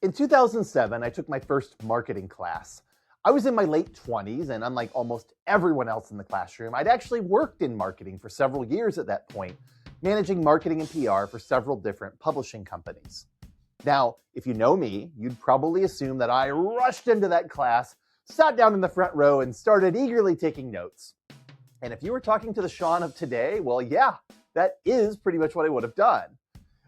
In 2007, I took my first marketing class. I was in my late 20s, and unlike almost everyone else in the classroom, I'd actually worked in marketing for several years at that point, managing marketing and PR for several different publishing companies. Now, if you know me, you'd probably assume that I rushed into that class, sat down in the front row, and started eagerly taking notes. And if you were talking to the Sean of today, well, yeah, that is pretty much what I would have done.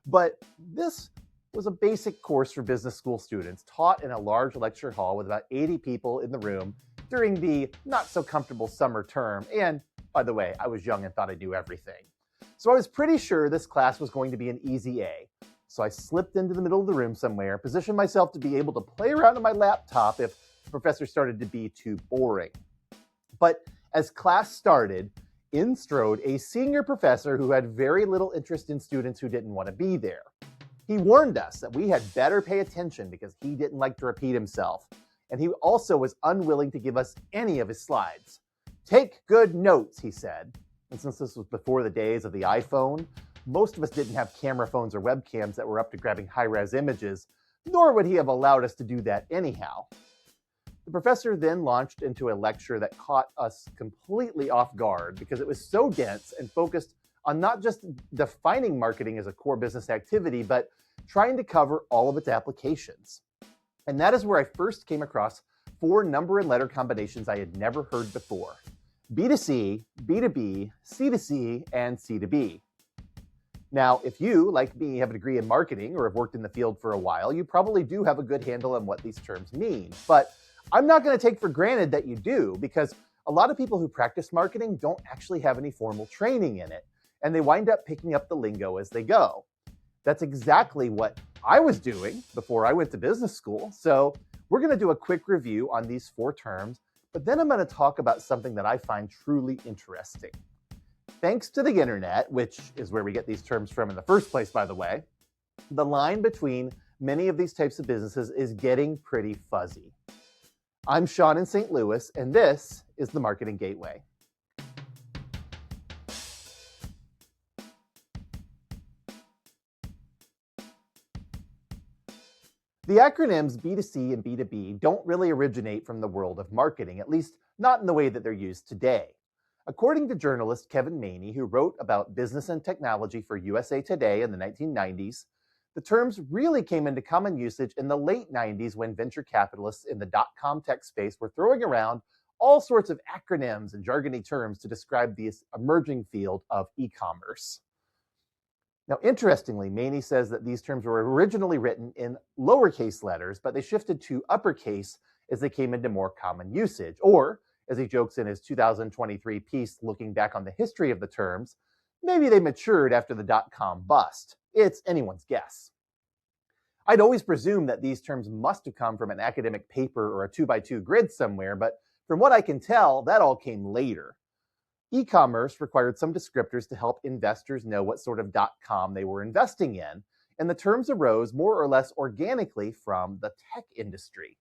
But this was a basic course for business school students taught in a large lecture hall with about 80 people in the room during the not so comfortable summer term. And by the way, I was young and thought I knew everything. So I was pretty sure this class was going to be an easy A. So I slipped into the middle of the room somewhere, positioned myself to be able to play around on my laptop if the professor started to be too boring. But as class started, in strode a senior professor who had very little interest in students who didn't want to be there. He warned us that we had better pay attention because he didn't like to repeat himself, and he also was unwilling to give us any of his slides. Take good notes, he said. And since this was before the days of the iPhone, most of us didn't have camera phones or webcams that were up to grabbing high-res images, nor would he have allowed us to do that anyhow. The professor then launched into a lecture that caught us completely off guard because it was so dense and focused on not just defining marketing as a core business activity, but trying to cover all of its applications. And that is where I first came across 4 number and letter combinations I had never heard before: B2C, B2B, C2C, and C2B. Now, if you, like me, have a degree in marketing or have worked in the field for a while, you probably do have a good handle on what these terms mean. But I'm not going to take for granted that you do, because a lot of people who practice marketing don't actually have any formal training in it, and they wind up picking up the lingo as they go. That's exactly what I was doing before I went to business school. So we're going to do a quick review on these 4 terms, but then I'm going to talk about something that I find truly interesting. Thanks to the internet, which is where we get these terms from in the first place, by the way, the line between many of these types of businesses is getting pretty fuzzy. I'm Sean in St. Louis, and this is the Marketing Gateway. The acronyms B2C and B2B don't really originate from the world of marketing, at least not in the way that they're used today. According to journalist Kevin Maney, who wrote about business and technology for USA Today in the 1990s, the terms really came into common usage in the late 90s when venture capitalists in the dot-com tech space were throwing around all sorts of acronyms and jargony terms to describe this emerging field of e-commerce. Now, interestingly, Maney says that these terms were originally written in lowercase letters, but they shifted to uppercase as they came into more common usage. Or, as he jokes in his 2023 piece looking back on the history of the terms, maybe they matured after the dot-com bust. It's anyone's guess. I'd always presumed that these terms must have come from an academic paper or a 2x2 grid somewhere, but from what I can tell, that all came later. E-commerce required some descriptors to help investors know what sort of dot-com they were investing in, and the terms arose more or less organically from the tech industry.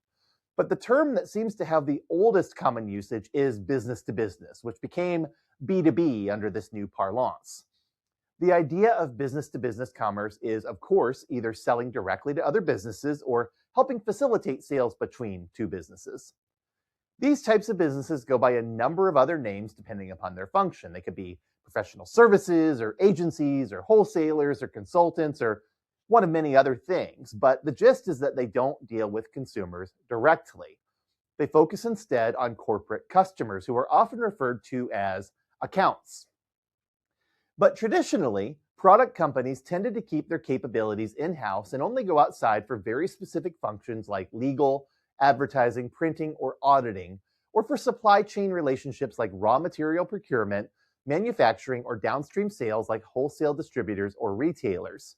But the term that seems to have the oldest common usage is business to business, which became B2B under this new parlance. The idea of business to business commerce is, of course, either selling directly to other businesses or helping facilitate sales between 2 businesses. These types of businesses go by a number of other names depending upon their function. They could be professional services or agencies or wholesalers or consultants or one of many other things. But the gist is that they don't deal with consumers directly. They focus instead on corporate customers who are often referred to as accounts. But traditionally, product companies tended to keep their capabilities in-house and only go outside for very specific functions like legal, advertising, printing, or auditing, or for supply chain relationships like raw material procurement, manufacturing, or downstream sales like wholesale distributors or retailers.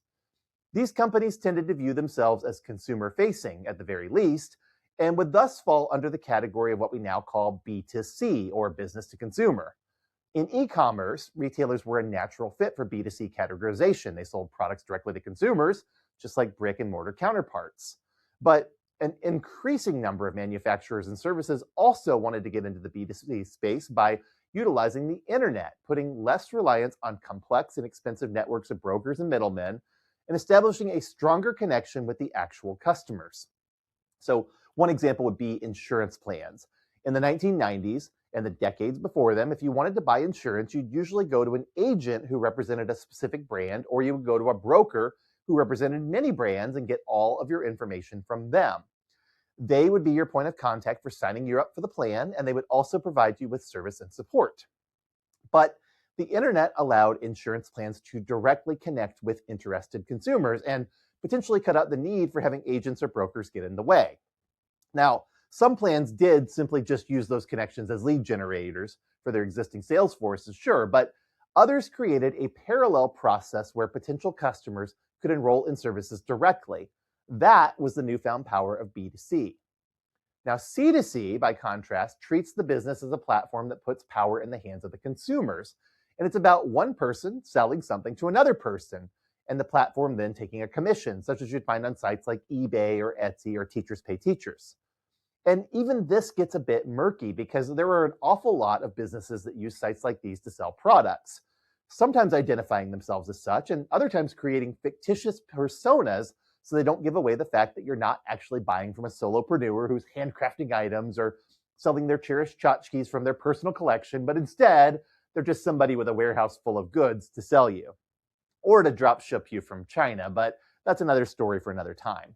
These companies tended to view themselves as consumer-facing, at the very least, and would thus fall under the category of what we now call B2C, or business to consumer. In e-commerce, retailers were a natural fit for B2C categorization. They sold products directly to consumers, just like brick and mortar counterparts. But an increasing number of manufacturers and services also wanted to get into the B2C space by utilizing the internet, putting less reliance on complex and expensive networks of brokers and middlemen, and establishing a stronger connection with the actual customers. So, one example would be insurance plans. In the 1990s and the decades before them, if you wanted to buy insurance, you'd usually go to an agent who represented a specific brand, or you would go to a broker who represented many brands and get all of your information from them. They would be your point of contact for signing you up for the plan, and they would also provide you with service and support. But the internet allowed insurance plans to directly connect with interested consumers and potentially cut out the need for having agents or brokers get in the way. Now, some plans did simply just use those connections as lead generators for their existing sales forces, sure, but others created a parallel process where potential customers could enroll in services directly. That was the newfound power of B2C. Now, C2C, by contrast, treats the business as a platform that puts power in the hands of the consumers. And it's about one person selling something to another person, and the platform then taking a commission, such as you'd find on sites like eBay or Etsy or Teachers Pay Teachers. And even this gets a bit murky because there are an awful lot of businesses that use sites like these to sell products, sometimes identifying themselves as such, and other times creating fictitious personas so they don't give away the fact that you're not actually buying from a solopreneur who's handcrafting items or selling their cherished tchotchkes from their personal collection, but instead, they're just somebody with a warehouse full of goods to sell you, or to drop ship you from China, but that's another story for another time.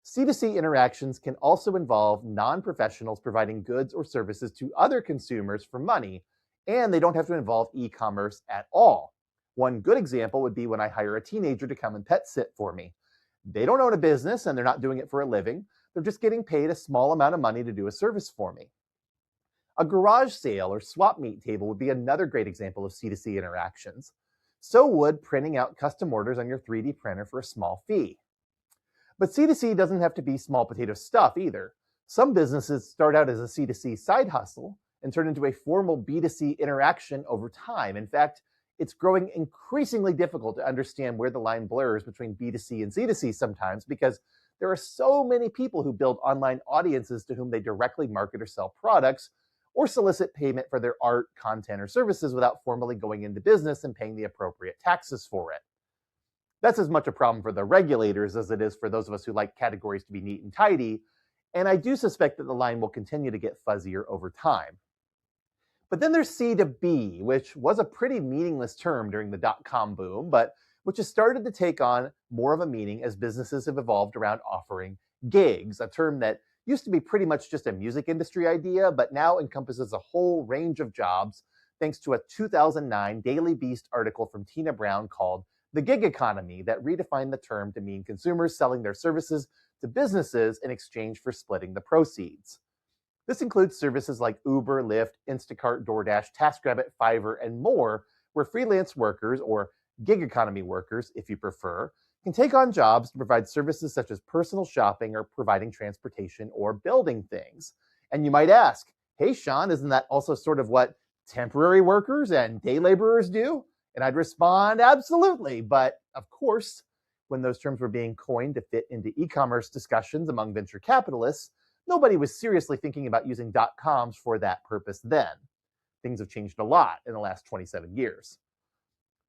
C2C interactions can also involve non-professionals providing goods or services to other consumers for money, and they don't have to involve e-commerce at all. One good example would be when I hire a teenager to come and pet sit for me. They don't own a business and they're not doing it for a living. They're just getting paid a small amount of money to do a service for me. A garage sale or swap meet table would be another great example of C2C interactions. So would printing out custom orders on your 3D printer for a small fee. But C2C doesn't have to be small potato stuff either. Some businesses start out as a C2C side hustle and turn into a formal B2C interaction over time. In fact, it's growing increasingly difficult to understand where the line blurs between B2C and C2C sometimes because there are so many people who build online audiences to whom they directly market or sell products or solicit payment for their art, content, or services without formally going into business and paying the appropriate taxes for it. That's as much a problem for the regulators as it is for those of us who like categories to be neat and tidy, and I do suspect that the line will continue to get fuzzier over time. But then there's C2B, which was a pretty meaningless term during the dot-com boom, but which has started to take on more of a meaning as businesses have evolved around offering gigs, a term that used to be pretty much just a music industry idea, but now encompasses a whole range of jobs thanks to a 2009 Daily Beast article from Tina Brown called The Gig Economy that redefined the term to mean consumers selling their services to businesses in exchange for splitting the proceeds. This includes services like Uber, Lyft, Instacart, DoorDash, TaskRabbit, Fiverr, and more, where freelance workers, or gig economy workers if you prefer, can take on jobs to provide services such as personal shopping or providing transportation or building things. And you might ask, hey, Sean, isn't that also sort of what temporary workers and day laborers do? And I'd respond, absolutely. But of course, when those terms were being coined to fit into e-commerce discussions among venture capitalists, nobody was seriously thinking about using .coms for that purpose then. Things have changed a lot in the last 27 years.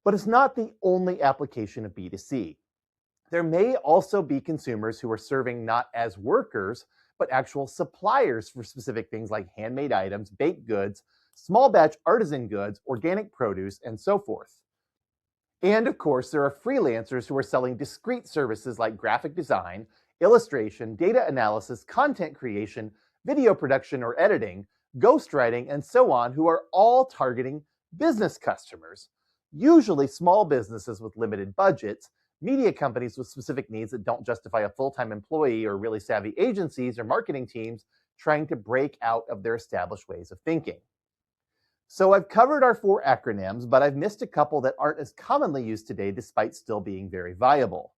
But it's not the only application of B2C. There may also be consumers who are serving not as workers, but actual suppliers for specific things like handmade items, baked goods, small batch artisan goods, organic produce, and so forth. And of course, there are freelancers who are selling discrete services like graphic design, illustration, data analysis, content creation, video production or editing, ghostwriting, and so on, who are all targeting business customers, usually small businesses with limited budgets, media companies with specific needs that don't justify a full-time employee, or really savvy agencies or marketing teams trying to break out of their established ways of thinking. So I've covered our 4 acronyms, but I've missed a couple that aren't as commonly used today despite still being very viable.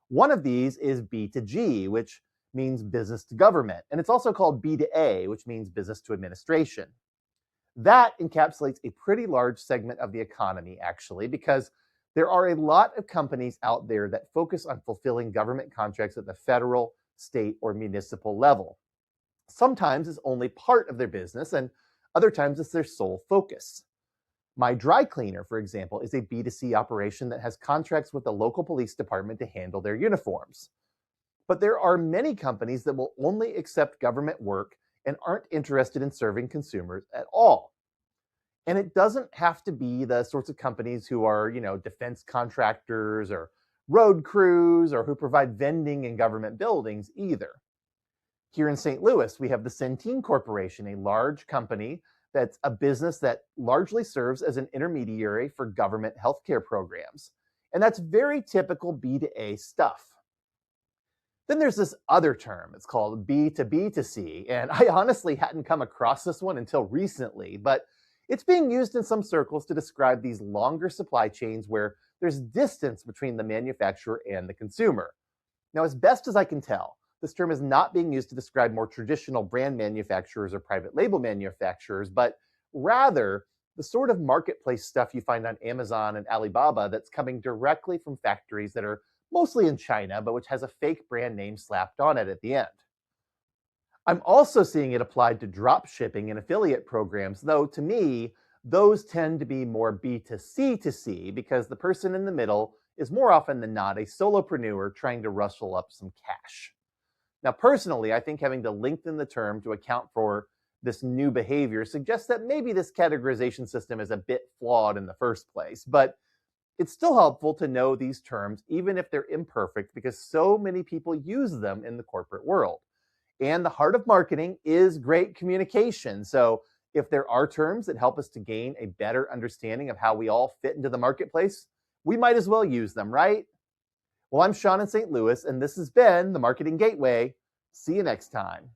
One of these is B2G, which means business to government, and it's also called B2A, which means business to administration. That encapsulates a pretty large segment of the economy, actually, because there are a lot of companies out there that focus on fulfilling government contracts at the federal, state, or municipal level. Sometimes it's only part of their business, and other times it's their sole focus. My dry cleaner, for example, is a B2C operation that has contracts with the local police department to handle their uniforms. But there are many companies that will only accept government work and aren't interested in serving consumers at all. And it doesn't have to be the sorts of companies who are, defense contractors or road crews or who provide vending in government buildings either. Here in St. Louis, we have the Centene Corporation, a large company that's a business that largely serves as an intermediary for government healthcare programs. And that's very typical B2A stuff. Then there's this other term. It's called B2B2C. And I honestly hadn't come across this one until recently, but it's being used in some circles to describe these longer supply chains where there's distance between the manufacturer and the consumer. Now, as best as I can tell, this term is not being used to describe more traditional brand manufacturers or private label manufacturers, but rather the sort of marketplace stuff you find on Amazon and Alibaba that's coming directly from factories that are mostly in China, but which has a fake brand name slapped on it at the end. I'm also seeing it applied to drop shipping and affiliate programs, though to me, those tend to be more B2C because the person in the middle is more often than not a solopreneur trying to rustle up some cash. Now, personally, I think having to lengthen the term to account for this new behavior suggests that maybe this categorization system is a bit flawed in the first place, but it's still helpful to know these terms, even if they're imperfect, because so many people use them in the corporate world. And the heart of marketing is great communication. So if there are terms that help us to gain a better understanding of how we all fit into the marketplace, we might as well use them, right? Well, I'm Sean in St. Louis, and this has been the Marketing Gateway. See you next time.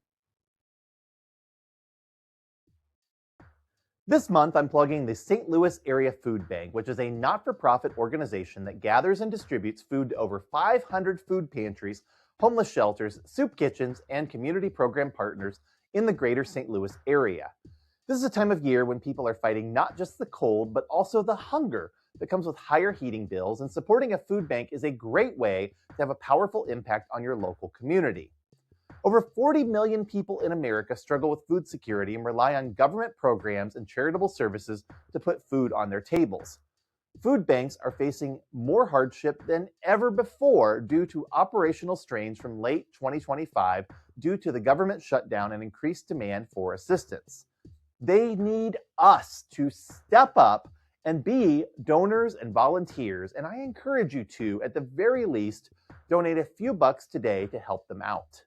This month, I'm plugging the St. Louis Area Food Bank, which is a not-for-profit organization that gathers and distributes food to over 500 food pantries, homeless shelters, soup kitchens, and community program partners in the greater St. Louis area. This is a time of year when people are fighting not just the cold, but also the hunger that comes with higher heating bills, and supporting a food bank is a great way to have a powerful impact on your local community. Over 40 million people in America struggle with food security and rely on government programs and charitable services to put food on their tables. Food banks are facing more hardship than ever before due to operational strains from late 2025 due to the government shutdown and increased demand for assistance. They need us to step up and be donors and volunteers, and I encourage you to, at the very least, donate a few bucks today to help them out.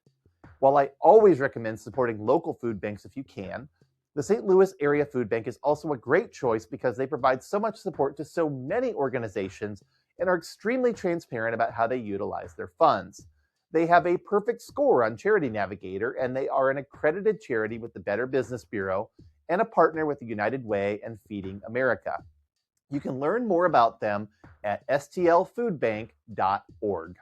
While I always recommend supporting local food banks if you can, the St. Louis Area Food Bank is also a great choice because they provide so much support to so many organizations and are extremely transparent about how they utilize their funds. They have a perfect score on Charity Navigator, and they are an accredited charity with the Better Business Bureau and a partner with the United Way and Feeding America. You can learn more about them at stlfoodbank.org.